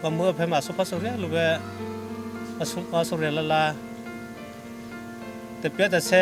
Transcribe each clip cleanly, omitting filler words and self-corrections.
ก็เมื่อเพมาสุภาษเรียลูกมาสุเรียละแต่เปียแต่เส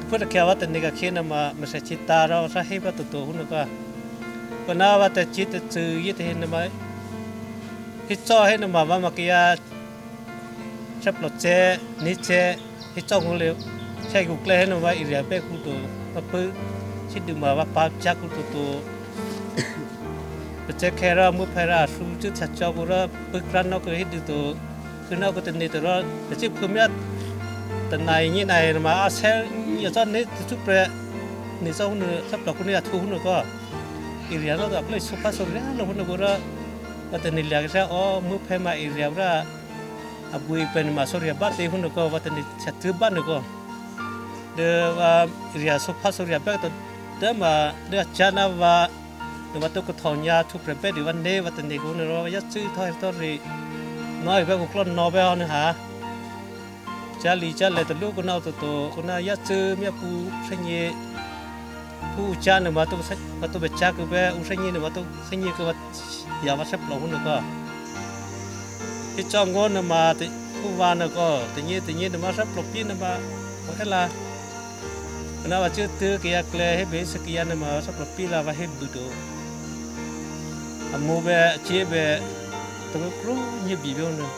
พูดแค่ว่าแต่นี่ก็คิดนะมาเสจิตาเราซะให้ว่าตัวหุ่นก็น่าว่าแต่จิตจือยิดเห็นนะมั้ยฮิจ่อให้นะว่ามากี้ชับหลดเจนี่เจฮิจ่อของเลวใช่กูเกลให้นะว่าอีเรียเป้กูตัวมาปื้อชิดดูมาว่าปาจักกูตัวเจแค่เรามือเพราสูจุดชัดจอกูเราปึกรันนอกก็ให้ดูตัวคือน่าก็ตัวนี้ตัวเราแต่จิบคือมีแต่ในนี่ในมาอาเซอย่าจ้อนนี้ทุกเปรนี่เจ้าหนูสับดอกคนนี้ทุกหนูก็อีเรียเราก็เลยสุภาพสุเรียเราคนนึกว่าแต่นี่เรียกใช่อ๋อมือเพมาอีเรียว่าอาบุยเป็นมาสุเรียบ้านที่คนนึกว่าแต่นี่ชัดถือบ้านนึกว่าเดี๋ยวว่าอีเรียสุภาพสุเรียแบบตัวเดี๋ยวมาเดี๋ยวจานาว่าเดี๋ยวตัวก็ทอนยาทุกเปรเปดีวันนี้ว่าแต่นี่คนนึกว่ายัดซื้อทอยตัวรีน้อยแบบกูกล้อนนอเบลนะฮะจาลีจาเลตลูกก็น่าตัวก็น่ายัดซื้อเมียผู้สัญญาผู้จานเนี่ยมาตัวเบจักก็แบบอุสัญญาเนี่ยมาตัวสัญญาก็ว่าอย่าว่าสับหลงนึกว่าที่จอมงอนมาที่ผู้วานเนี่ยก็ที่นี่เนี่ยมาสับหลบปีเนี่ยมาโอเคละน่าว่าชื่อตื้อกี่อักเลยให้เบสกี่อันเนี่ยมาสับหลบปีละว่าให้บุตรอามูเบเจี๊ยบตัวครูยี่บีเบลเนี่ย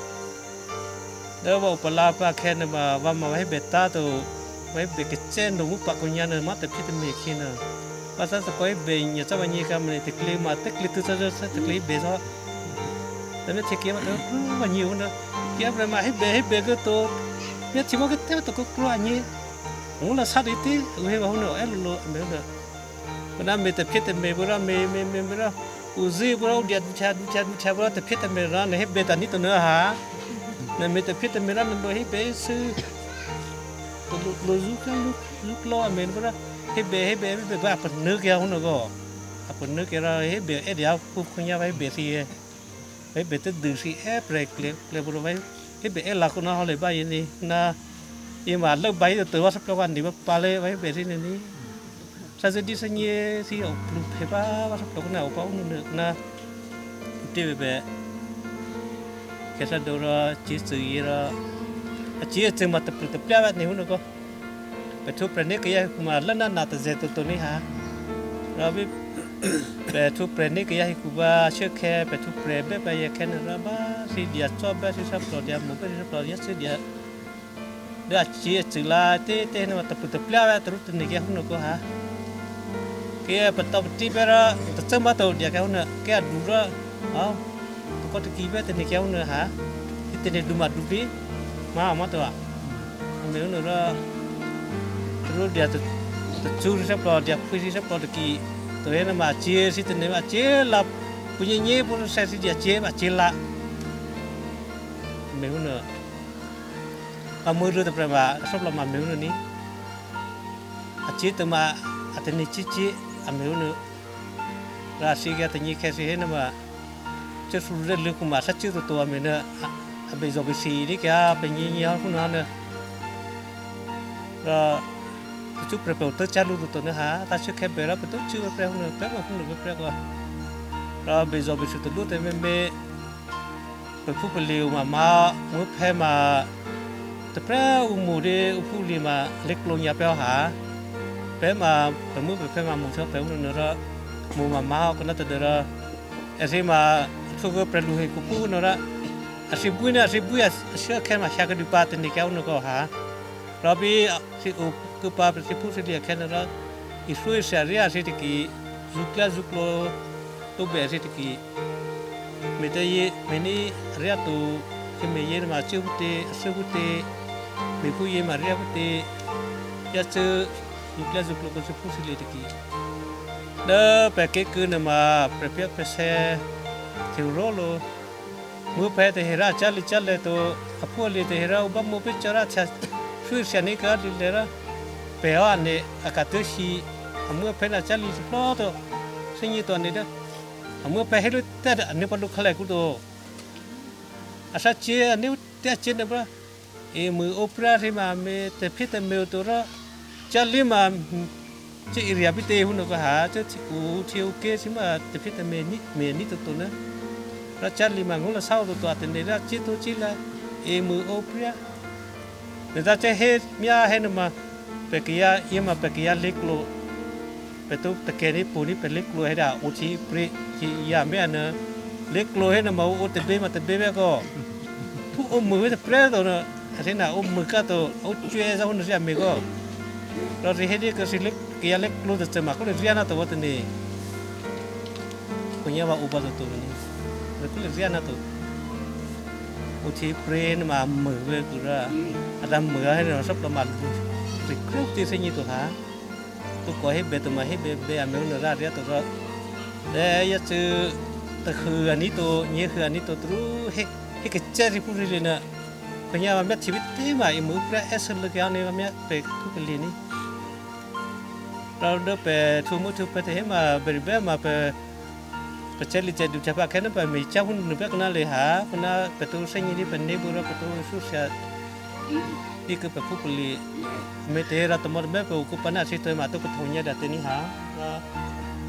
เดี๋ยวว่าปลาปลาแค่เนี่ยมาว่ามาให้เบต้าตัวให้เบกเจนดูมุปะกุญญาเนี่ยมาแต่พิจารณาขี้เนี่ยภาษาสกอยเบย์เนี่ยจะวันนี้ก็มันติดคลีมาติดคลีตัวจะติดคลีเบย์ซะแต่เนี่ยเช็คยังว่าวันนี้วันนั้นเกี่ยวกับมาให้เบก็ตัวเนี่ยที่มันก็เท่าตัวครูอันนี้งูละสัตว์อีที่เว้ยว่าหัวเนี่ยลุเมื่อเนี่ยวันนั้นมีแต่พิจารณาบุระมีบุระอุซีบุระอุดยดุชาบุระแต่พิจารณาร้านเนี่ยให้เบตันนี่ตัวเนื้อหาเนี่ยมีแต่พิจารณาร้านมันบอกให้เบซื้อตัวลุกล้อเมนบุระให้เบว่าปนเนื้อแกหัวเนี่ยก็ปนเนื้อแกเราให้เบเดี๋ยวปุ๊บคนยาไว้เบสิให้เบตัดดื้อสิเปรกเลยบุระไว้ให้เบหลักคนนั้นเขาเลยบ้าอย่างนี้นะยังมาเลิกใบตัวว่าสักวันนี้ว่าปลาเลยไว้เบสินี่ซาจะดิสัญญาสิเอาปลูกเห็บว่าสักตัวนั้นเอาเป้าหนึ่งนะที่เบแค่สักตัวเราจีสื่อเราจีสื่อมาตับเปลี่ยนนี่หุ่นก็ไปทุบประเด็นก็ยังมาแล้วนั่นน่าจะเจอตัวนี้ฮะเราไปทุบประเด็นก็ยังให้กูว่าเชื่อแค่ไปทุบประเด็นไปยังแค่นั้นเราบ้าสิเดียชอบบ้าสิชอบตัวเดียมุกสิชอบตัวเดียสิเดียเดี๋ยวจีสื่อละเต้ๆนี่มาตับเปลี่ยนตัวตัวนี้ก็หุ่นก็ฮะKaya patau tibera tsama tau dia kauna kaya dura au ko to kibe tene kauna ha tene duma dubi ma to me no ra tru dia to chu sa pro dia phi sa pro ki to ena ma che si tene ma che la punya nye pu sa si dia che ma che la me no amu ru ta prama sob la ma me no ni a che to ma atene chi ameu rasi ga tanyi khasi he na ma che su re lu ku ma sa chu to me na abe zo be si ni kya be ni ha ku na na ra chu pre pe to cha lu to na ha ta chu khe be ra pe to chu pre hu na pe ma ku lu pre ko ra be zo be su to lu te me pe pu pe liu ma mu phe ma te pre u mu de u pu li ma lek lo nya pe ha pe ma pe mu pe ma mu so pe u no ra mu ma ko na te ra ase ma su ko pre lu he ku pu no ra ase bu ya sha khe ma sha ka du pa te ni ka no ko ha ra bi si u ku pa si pu si dia khe na ra i su se ria si ti ki zuklo to be si ti ki me te ye me ni ria tu ki me ye ma chu te su te me pu ye ma ria te ya chu zuklo ko se pu si le ti ki da pe ke ku na ma prepare pe se ti ro lo mu pe te hera chal le to apu le te hera ba mu pe chara cha su se ni ka di le ra pe wa ne akatu shi amu pe na chal li pro to se ni to ne da amu pe he lu ta ne pa lu khale ku to asa che ne te che ne ba e mu opera ri ma me te phi te me to ra chal li ma che area bi te hu no ka ha che u thiu ke si ma te phi te me ni to na ราชาลิมังของเราเศร้าตัวแต่ในราชิตุจิละมือโอเปียแต่ถ้าจะเฮ็ดมีให้นมาเปกียามาเปกียาเล็กโลไปตุตะเกนี่ปูนี่เป็นเล็กโลให้ได้อุทิปริที่ยาแม่เนเล็กโลให้นมาอุตเบมาตะเบแม่ก็ผู้อมมือจะเปรตัวเนอันนี้น่ะอมมือก็ตัวเอาช่วยซะคนเรียนมีก็เราเรียนนี่ก็สิเล็กกียาเล็กโลจะมาก็เรียนนะตัวนี้คนนี้ว่าอุปสรรคตัวนี้เราก็เรียนนะตัวอุทิปริมามือเวกุระอาดามมือให้เราสับประมาณริกรุที่เสียตัวหาตัวก็ให้เบตัวมาให้เบอเมลเนราเรียตัวก็แต่ยาจือตะคืออันนี้ตัวนี้คืออันนี้ตัวรู้ให้กระจายริปุริเลยนะพญามันชีวิตที่มาอีมือแปรเอสเลยกันนี่มันไปทุกลีนี่เราเดินไปทุ่มทุ่มไปที่ให้มาบริเวณมาไปเจริญใจดูจับแค่นั้นไปมีเจ้าหุ่นหนึ่งก็น่าเลยหาคนน่าประตูเส้นนี้เป็นนี่บุรุษประตูสุดเสียนี่คือแบบผู้ผลิตไม่เท่เราต้องมาแบบผู้กุปนาสิตัวมาตัวกระทงเนี่ยดัดนี้หา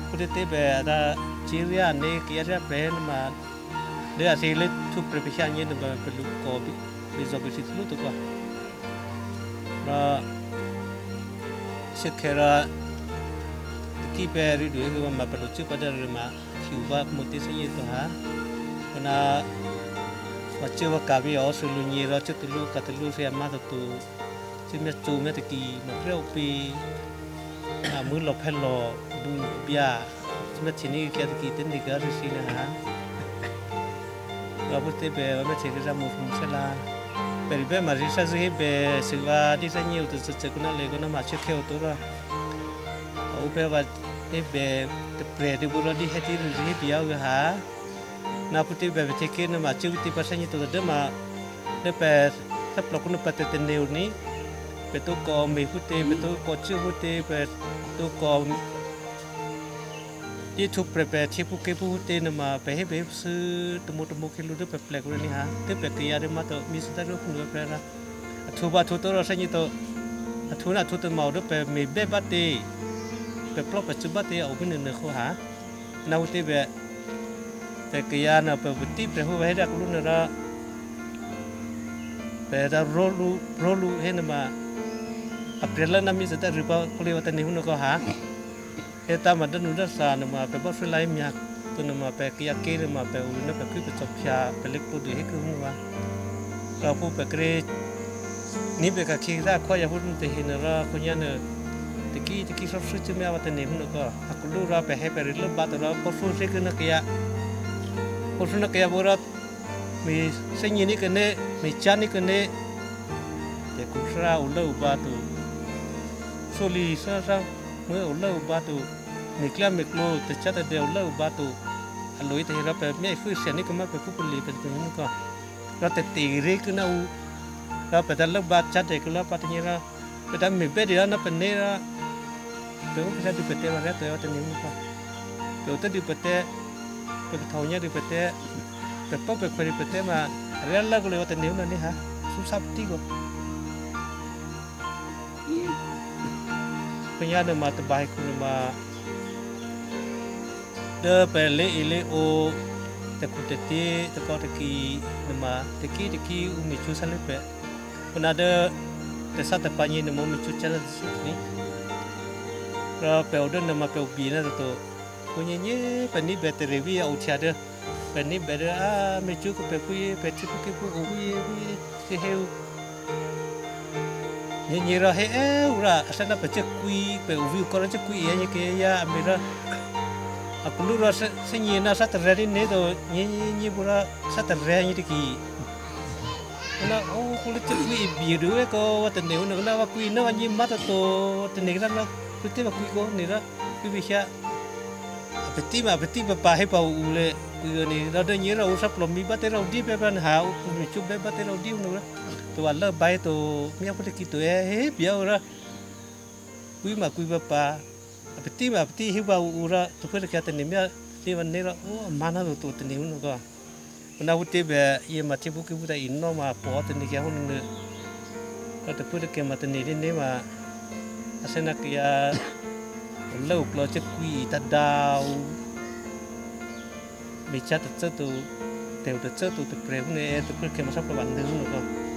ผู้ที่เตะแบบจีเรียนี่เกียร์เป็นมาเดี๋ยวสิเลยทุกประเภทเนี่ยนึกว่าเป็นลูกกบเป็นจอบสิลูกตัวเราสิแค่เราที่ไปรีดูคือว่ามาเป็นลูกจุดประเดี๋ยวมาCuba motisnya itu ha karena macam kami orang selalunya raja telu saya mah tu cuma cuma teki macam upi mui lopelo bu biar cuma sini kita teki ten negara sini haเราพูดไปว่าไม่ใช่ก็จะมุ่งเสละเป็นแบบมาที่สักทีไปสิ่งว่าที่สัญญาตัวจะก็น่าเลยก็น่ามาเชื่อเขี้ยวตัวละเอาไปว่าแบบเปรตบุรุษที่ให้ที่รีบยาวหานาพุทธิแบบที่เกี่ยนมาชีวิตภาษานี้ตัวเดิมมาได้ไปถ้าปลอกนุปฏิทินเดียวนี้เป็นตัวกอมีพุทธิเป็นตัวกอชื่อพุทธิเป็นตัวกอที่ถูกเปรตที่ผู้เก็บพุทธินมาไปให้แบบซื้อตมุคิลุด้วยแปลกๆเลยนี่ฮะที่แปลกกี่อย่างมาตัวมีสุดท้ายรู้คุณว่าแปลกนะทุบตัวเราใช้นี่ตัวทุตัวเมาด้วยไปมีแบบบัดดีเป็นเพราะปัจจุบันที่เอาไปหนึ่งเขาหานาวุฒิแบบแต่กิยานะเป็นวุฒิเป็นหัวให้ได้รู้นะเป็นเรารู้ให้นะมาอัปเดตแล้วนะมีสุดท้ายหรือเปล่าเขาเรียกว่าแต่นี่หุ่นเขาหาเอตามันดันนุดสานมาเป็นบ่ฟิไลมียากตัวนะมาเป็นกิยาเกลมาเป็นอุ่นเป็นคือเป็นจบชาเป็นเล็กตัวดีให้คือหัวเราพูดเป็นเกรนี่เป็นการคิดได้ข้อยาพูดแต่เห็นเราคนยันเนี่ยตะกี้ชอบซื้อจุ่มยาวัตถุนิยมก็ฮักลูเราไปให้ไปเรื่องบัตรเราพอสู้ซื้อกันนักยาพอสู้นักยาบุรุษมีเส้นนี้กันเนี่ยมีจานนี้กันเนี่ยแต่กุศลอุลอุบาตุโซลีซ่าเมื่ออุลอุบาตุมีกล้ามมีกลัวแต่ชัดแต่เดียวอุลอุบาตุฮัลโหลที่เราไปไม่ฟื้นเสียนี่ก็มาไปผู้ผลิตเป็นตัวนี้ก็เราแต่ตีรีกันเอาเราไปแต่เรื่องบัตรชัดเด็กเราปัตย์นี้เราไปทำมีเบดีแล้วนับเป็นเนี่ยเราเป็นผู้ชายดูเปิดเตะมาแล้วตัวเอาแต่นี้มั้งครับเป็นตัวดูเปิดเตะเป็นทองเนี่ยดูเปิดเตะเป็นป๊อปเป็นคนดูเปิดเตะมาเรื่องแรกเลยเอาแต่นี้นั่นนี่ฮะสุดสับที่ก็เป็นยาเดิมมาตบายคุณมาเดินไปเล่โอแต่คุณตะกี้ตะกอตะกี้เดิมมาตะกี้มีชูสันเล็บคนนั้นเดินแต่สัตว์ปัญญาเนี่ยมันมีชุดเจริญสุดนี่เราเปล่าเดินมาเปล่าบีนะตัวคนนี้เป็นนี่เบตเตอรี่วิเอาเชียเดอเป็นนี่เบตเตอร์ไม่ชุดก็เป็นผู้เป็นชุดผู้ที่เฮลนี่เราเฮลละฉันน่ะเป็นเจ้าคุยเป็นวิวก็เราจะคุยอย่างเงี้ยอเมริกาอักลูเราเสียน่ะสัตว์เรนนี่ตัวนี่บุระสัตว์เรนนี่ที่กี่นะโอ้คุณจะคุยบีด้วยก็ว่าแต่เนี่ยนึกนะว่าคุยนะวันนี้มาตัวแต่เนี่ยก็นะคุยที่ว่าคุยก็เนี่ยนะคุยวิชาปฏิบัติป่าให้เป่าอุเลยคุยนี่เราเดินยี่เราสับลมมีบัตรเราดีไปปัญหามีชุบบัตรเราดีนึกนะตัวเลิกใบตัวมีอะไรกินตัวเฮ้ยเบี้ยวละคุยมาคุยป่าปฏิให้เป่าอุระตัวเพื่อนแค่แต่เนี่ยมีที่วันนี้เราโอ้มาหน้าตัวแต่เนี่ยนึกก็นาวุฒิแบบยี่มาที่พวกผู้ใดอินโนมาปอตันนี่แค่คนนึงเนี่ยเราจะพูดเกี่ยวกับตันนี่มาอาศัยนักยาเลิกเราจะคุยตัดดาวมีชัดตัว Teu de ce tu te preu ne tu ke ma sa pa ban de no ko